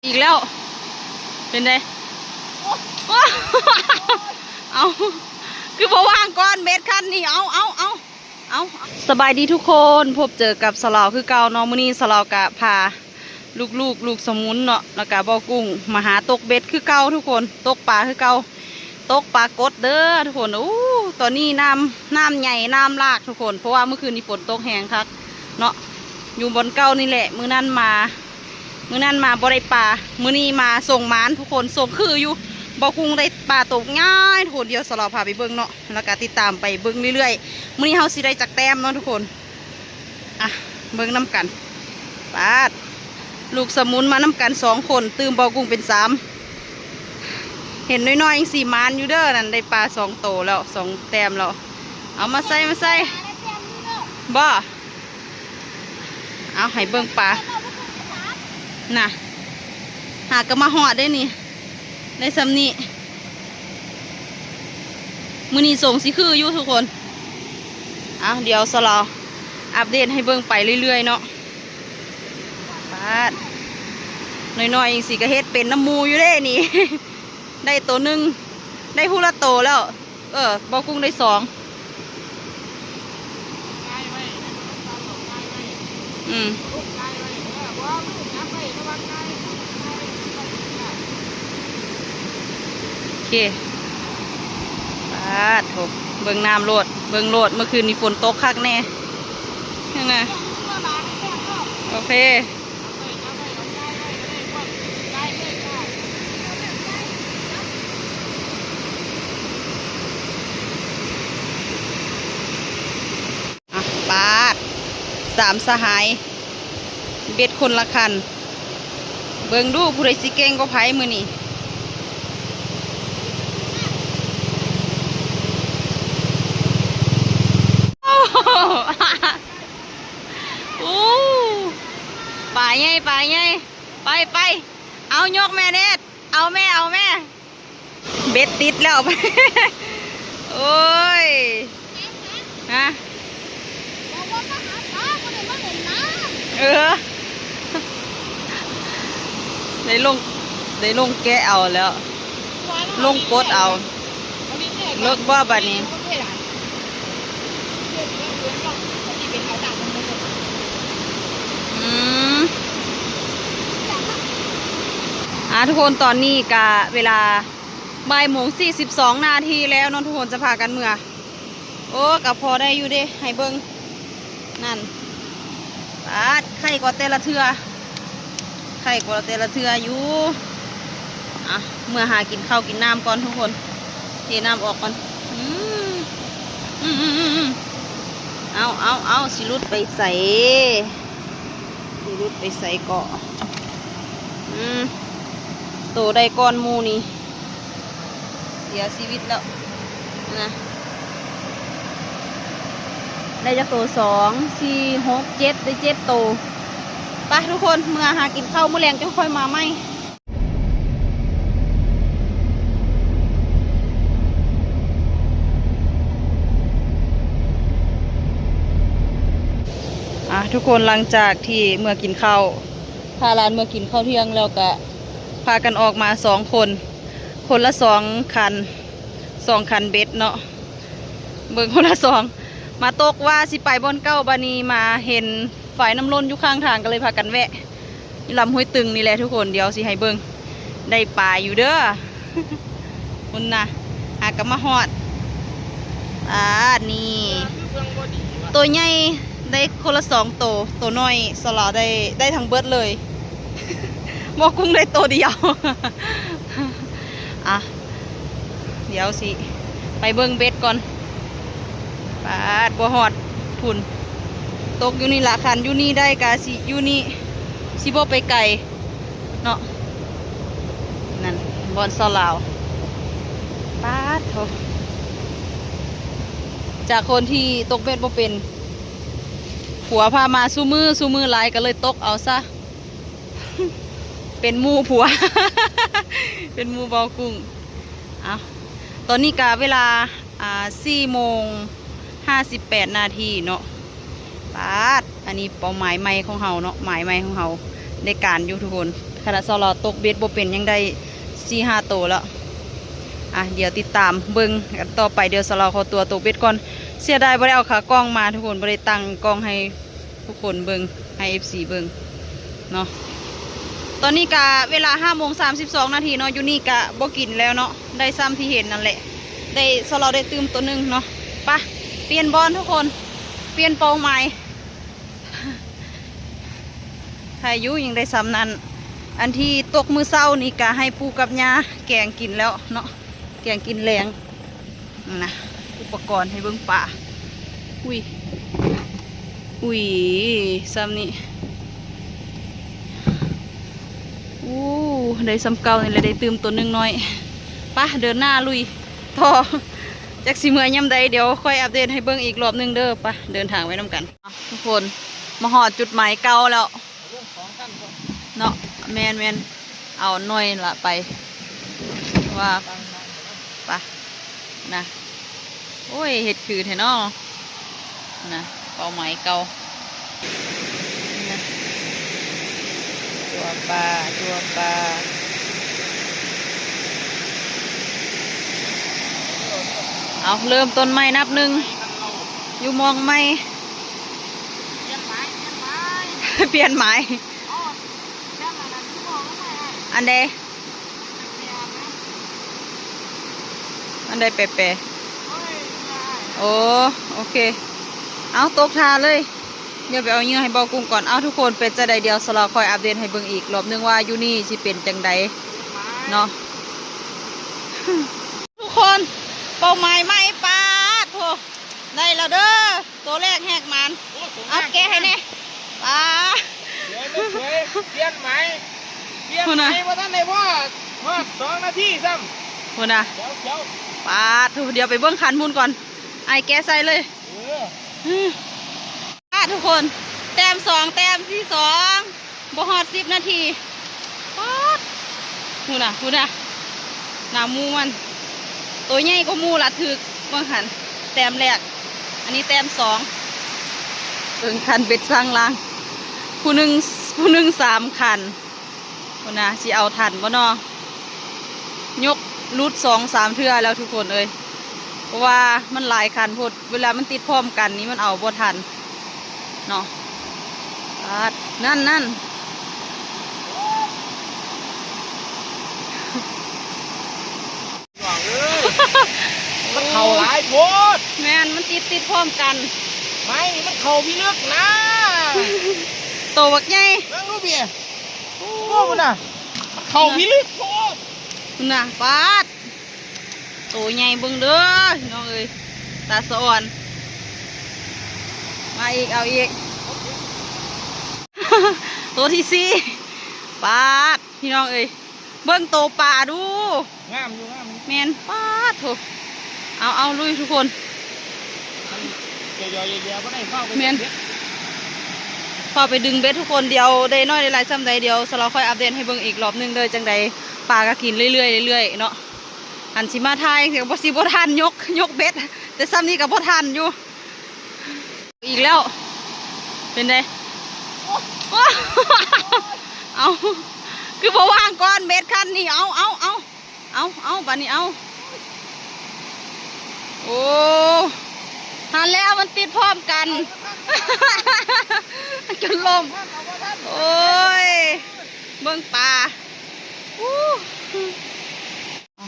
อีกแล้วเป็นไงเอาคือบ่ว่างก้อนเบ็ดคันนี่เอาสบายดีทุกคนพบเจอกับสลาวคือเก่าเนาะมื้อนี้สลาวกะพาลูกสมุนเนาะแล้วก็บ่อกุ้งมาหาตกเบ็ดคือเก่าทุกคนตกปลาคือเก่าตกปลากดเด้อทุกคนตอนนี้น้ำใหญ่น้ำลากทุกคนเพราะว่าเมื่อคืนนี้ฝนตกแห้งคักเนาะอยู่บนเก่านี่แหละมื้อนั้นมาบ่ได้ปลามื้อนี้มาส่งหมานทุกคนส่งคืออยู่บ่กุ้งได้ปลาตกง่ายทุกคนเดี๋ยวสลอพาไปเบิ่งเนาะแล้วก็ติดตามไปเบิ่งเรื่อยๆมื้อนี้เฮาสิได้จักแต้มเนาะทุกคนอ่ะเบิ่งน้ำกันปาดลูกสมุนมาน้ำกัน2คนตื่มบ่กุ้งเป็น3เห็นน้อยๆยัง4หมานอยู่เด้อนั่นได้ปลา2โตแล้ว2แต้มแล้วเอามาใส่บ่เอาให้เบิ่งปลาน่ะหากก็มาหอดได้นี่ได้ซ้ำนี่มือนี้ส่งสิคืออยู่ทุกคนเดี๋ยวสลออัปเดตให้เบิ่งไปเรื่อยๆเนาะปาดน้อยๆสิกระเฮ็ดเป็นน้ำมูอยู่เด้นี่ ได้ตัวหนึ่งได้ผู้ละโตแล้วบ่กุ้งได้2โอเคปาดโถเบิ่งน้ำโลดเบิ่งโลดเมื่อคืนนี้ฝนตกคักแน่ยังไงโอเคปาด3สหายเบ็ดคนละคันเบิ่งดูผู้ใดสิเก่งก็ไผมือนี่ป่าใหญ่ไปเอายกแม่เน็ตเอาแม่เบ็ดติดแล้วไป โอ้ยฮะได้ลงแกะเอาแล้วลงกดเอาเลิกบ่บัดนี้ทุกคนตอนนี้กะเวลา13:42แล้วน้องทุกคนจะพากันเมื่อโอ้กับพอได้อยู่เด้ให้เบิ้งนั่นปาดไข่กว่าแต่ละเทืออยู่เมื่อหากินข้าวกินน้ำก่อนทุกคนเทน้ำออกก่อนเอาสิรุดไปใส่เกาะโตได้ก้อนมูนี่เสียชีวิตแล้วนะได้จากโต2 4 6 7ได้7โตไปทุกคนเมื่อหากินข้าวมื้อแรงจะค่อยมาไหมทุกคนหลังจากที่เมื่อกินข้าวพาหลานเมื่อกินข้าวเที่ยงแล้วก็พากันออกมา2คนละ2คันเบ็ดเนาะเบิ่งคนละ2มาตกว่าสิไปบอนเก้าบานีมาเห็นฝ่ายน้ำล้นอยู่ข้างทางก็เลยพากันแวะลำห้วยตึงนี่แหละทุกคนเดี๋ยวสิให้เบิ่งได้ปลาอยู่เด้อ คุณนะหากมาหอดนี่ตัวใหญ่ได้คนละ2ตัวน้อยสลอได้ทั้งเบิดเลย บ่กุ้งได้ตัวเดียว เดี๋ยวสิไปเบิ่งเบ็ดก่อนปาดบัวหอดทุนตกอยู่นี่ละคันอยู่นี่ได้กาสิอยู่นี่สิบ่ไปไกลเนาะนั่นบอนสลาวปาดโถจากคนที่ตกเบ็ดบ่เป็นผัวพามาสู้มือหลายก็เลยตกเอาซะ เป็นหมู่ผัว เป็นหมู่บ่อกุ้งตอนนี้กะเวลา4:58เนาะปาดอันนี้เป้าหมายใหม่ของเฮาเนาะหมายใหม่ของเฮา ในการอยู่ทุกคน ขณะสลอตกเบ็ดบ่เป็นยังได้4-5ตัวแล้วเดี๋ยวติดตามเบิ่งกันต่อไปเดี๋ยวสลอขอตัวตกเบ็ดก่อนเสียดายบ่ได้เอาขากล้องมาทุกคนบ่ได้ตั้งกล้องให้ทุกคนเบิ่งให้ FC เบิ่งเนาะตอนนี้กะเวลา5:32 นาทีเนาะอยู่นี่กะบ่กินแล้วเนาะได้ซ้ำที่เห็นนั่นแหละได้สลอได้ตื่มตัวนึงเนาะไปเปลี่ยนบอลทุกคนเปลี่ยนเป้าหมายพายุยังได้ซ้ำนั้นอันที่ตกมือเศร้านี่กะให้ปูกับยาแกงกินแล้วเนาะแกงกินแรงนะอุปกรณ์ให้เบิ่งป่าอุ้ยซ้ำนี่ได้ซ้ำเก่านี่เลยได้ตื่มตัวนึงน้อยปะเดินหน้าลุยต่อจากสิเมื่อยย่ำใดเดี๋ยวค่อยอัปเดตให้เบิ่งอีกรอบนึงเด้อปะเดินทางไว้น้ำกันทุกคนมาหอดจุดหมายเก่าแล้วเนาะแมนเอาหน่อยละไปว่าปะนะโอ้ยเห็ดคือแท้เนาะนะเป้าหมายเก่าตัวปลาเอาเริ่มต้นไม้นับหนึ่งอยู่มองไม่เปลี่ยนไม้อันใดเปะโอเคเอาตกทาเลยเดี๋ยวไปเอาเนื้อให้เบากุ้งก่อนเอาทุกคนเป็นจะใดเดียวสลอคอยอัปเดตให้เบิ่งอีกรอบนึงว่าอยู่นี่สิเป็นจังใดเนาะทุกคนเป้าหมายไม่ปาดโถได้แล้วเด้อตัวแรกแหกมันเอาแกให้แน่ปาเปลี่ยนไหมว่าท่านในพ่อ2 นาทีซ้ำคนน่ะปาดเดี๋ยวไปเบิ่งคันมุนก่อนไอ้แกใส่เลยทุกคนแต้ม2แต้มที่2บ่ฮอด10 นาทีป๊าดพูน่ะหน้ามูมันตัวใหญ่ก็มูละถึกบางหันแต้มแรกอันนี้แต้ม2เบิ่งคันเบ็ดสร้างล่างผู้หนึ่ง3 คันพูน่ะสิเอาทันบ่เนาะยกรุด2-3 เทื่อแล้วทุกคนเอ้ยเพราะว่ามันหลายคันพดเวลามันติดพร้อมกันนี้มันเอาบ่ทันเนาะนั่นมันเข่าหลายโพดแม่นมันติดพร้อมกันไม่มันเข่าพี่ลึกนะโตบักใหญ่นั่งรูปเบียร์โอ้มันน่ะเข่าพี่ลึกโพดคุณน่ะปาดโตใหญ่เบิ่งเด้อน้องเอ้ยตาสะอ่อนมาอีกเอาอีกตัวที่4ปาดพี่น้องเอ้ยเบิ่งโตป่าดูงามแมนปาดโถเอาลุยทุกคนแมนพอไปดึงเบ็ดทุกคนเดียวได้น้อยได้หลายซ้ำใดเดียวสเราค่อยอัปเดตให้เบิ่งอีกรอบนึงเลยจังใดปลาก็กินเรื่อยเนาะอันสิมาทายเสียงบ่สิบ่ทันยกเบ็ดแต่ซ้ำนี้กับบ่ทันอยู่อีกแล้วเป็นไงเอาคือบ่ว่างก้อนเบ็ดคันนี่เอาบัดนี้เอาโอ้ทันแล้วมันติดพร้อมกันจนลมโอ้ยเบิ่งปลา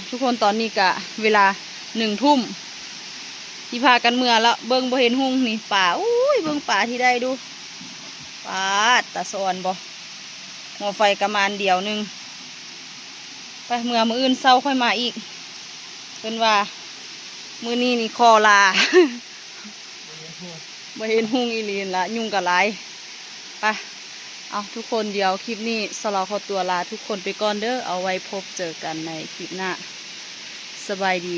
ทุกคนตอนนี้กะเวลา1 ทุ่มที่พากันเมื่อแล้วเบิ่งบ่เห็นหุ่งนี่ป่าอุ้ยเบิ่งป่าที่ได้ดูป่าตาสอนบ่หัวไฟกระมานเดียวนึงไปเมื่อมื้ออื่นเช้าค่อยมาอีกเป็นว่ามื้อนี้นี่คอลาบ่เห็นหุ่งอีหลีนละยุ่งกับหลายไปเอาทุกคนเดี๋ยวคลิปนี้สลอขอตัวลาทุกคนไปก่อนเด้อเอาไว้พบเจอกันในคลิปหน้าสบายดี